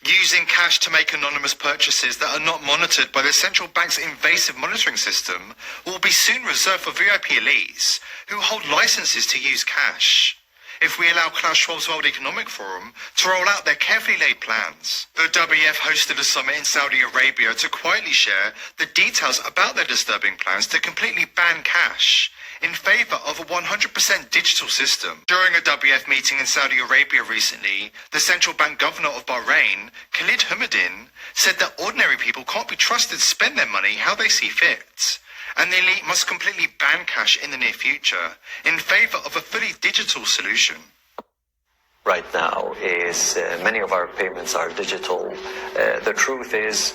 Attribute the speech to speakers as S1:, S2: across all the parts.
S1: Using cash to make anonymous purchases that are not monitored by the central bank's invasive monitoring system will be soon reserved for VIP elites who hold licenses to use cash. If we allow Klaus Schwab's World Economic Forum to roll out their carefully laid plans. The WEF hosted a summit in Saudi Arabia to quietly share the details about their disturbing plans to completely ban cash in favour of a 100% digital system. During a WEF meeting in Saudi Arabia recently, the central bank governor of Bahrain, Khalid Houmadin, said that ordinary people can't be trusted to spend their money how they see fit, and the elite must completely ban cash in the near future in favour of a fully digital solution.
S2: Right now is many of our payments are digital. The truth is,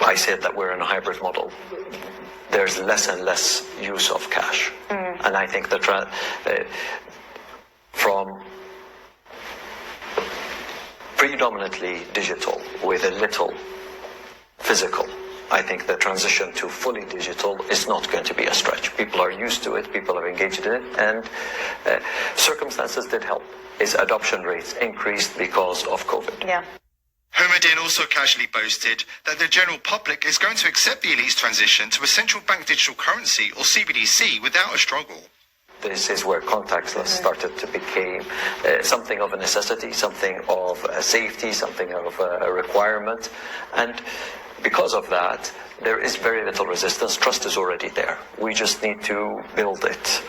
S2: I said that we're in a hybrid model. There's less and less use of cash. And I think that from predominantly digital with a little physical, I think the transition to fully digital is not going to be a stretch. People are used to it, people are engaged in it, and circumstances did help. Its adoption rates increased because of COVID.
S3: Yeah.
S1: Houmadin also casually boasted that the general public is going to accept the elite's transition to a central bank digital currency, or CBDC, without a struggle.
S2: This is where contactless started to become something of a necessity, something of a safety, something of a requirement. And because of that, there is very little resistance. Trust is already there. We just need to build it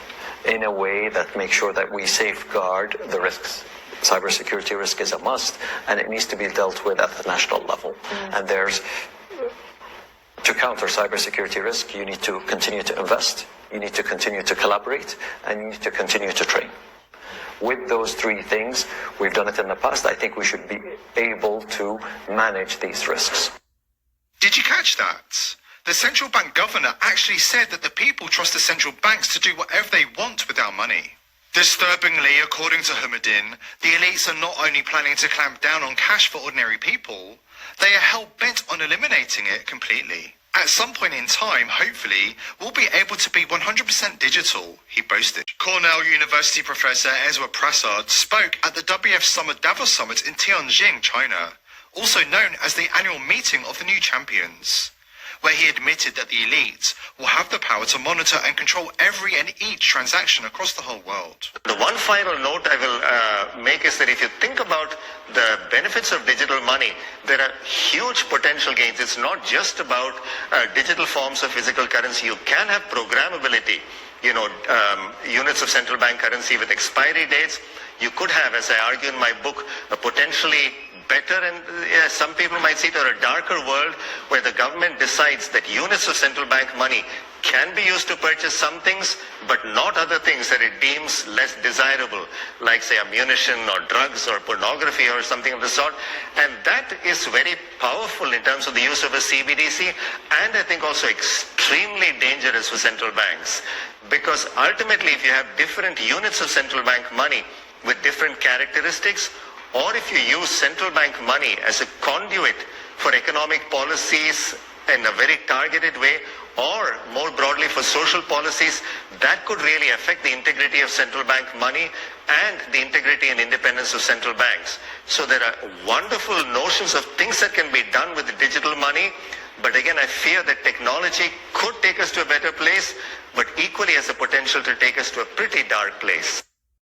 S2: in a way that makes sure that we safeguard the risks. Cybersecurity risk is a must, and it needs to be dealt with at the national level. And to counter cybersecurity risk, you need to continue to invest, you need to continue to collaborate, and you need to continue to train. With those three things, we've done it in the past. I think we should be able to manage these risks.
S1: Did you catch that? The central bank governor actually said that the people trust the central banks to do whatever they want with our money. Disturbingly, according to Houmadin, the elites are not only planning to clamp down on cash for ordinary people, they are hell-bent on eliminating it completely. At some point in time, hopefully, we'll be able to be 100% digital, he boasted. Cornell University professor Ezra Prasad spoke at the WF Summer Davos Summit in Tianjin, China, also known as the annual meeting of the new champions, where he admitted that the elite will have the power to monitor and control every and each transaction across the whole world.
S4: The one final note I will make is that if you think about the benefits of digital money, there are huge potential gains. It's not just about digital forms of physical currency. You can have programmability, units of central bank currency with expiry dates. You could have, as I argue in my book, a potentially better, and some people might see it, or a darker world where the government decides that units of central bank money can be used to purchase some things, but not other things that it deems less desirable, like say ammunition or drugs or pornography or something of the sort. And that is very powerful in terms of the use of a CBDC, and I think also extremely dangerous for central banks. Because ultimately, if you have different units of central bank money with different characteristics, or if you use central bank money as a conduit for economic policies in a very targeted way, or more broadly for social policies, that could really affect the integrity of central bank money and the integrity and independence of central banks. So there are wonderful notions of things that can be done with the digital money, but again, I fear that technology could take us to a better place, but equally has the potential to take us to a pretty dark place.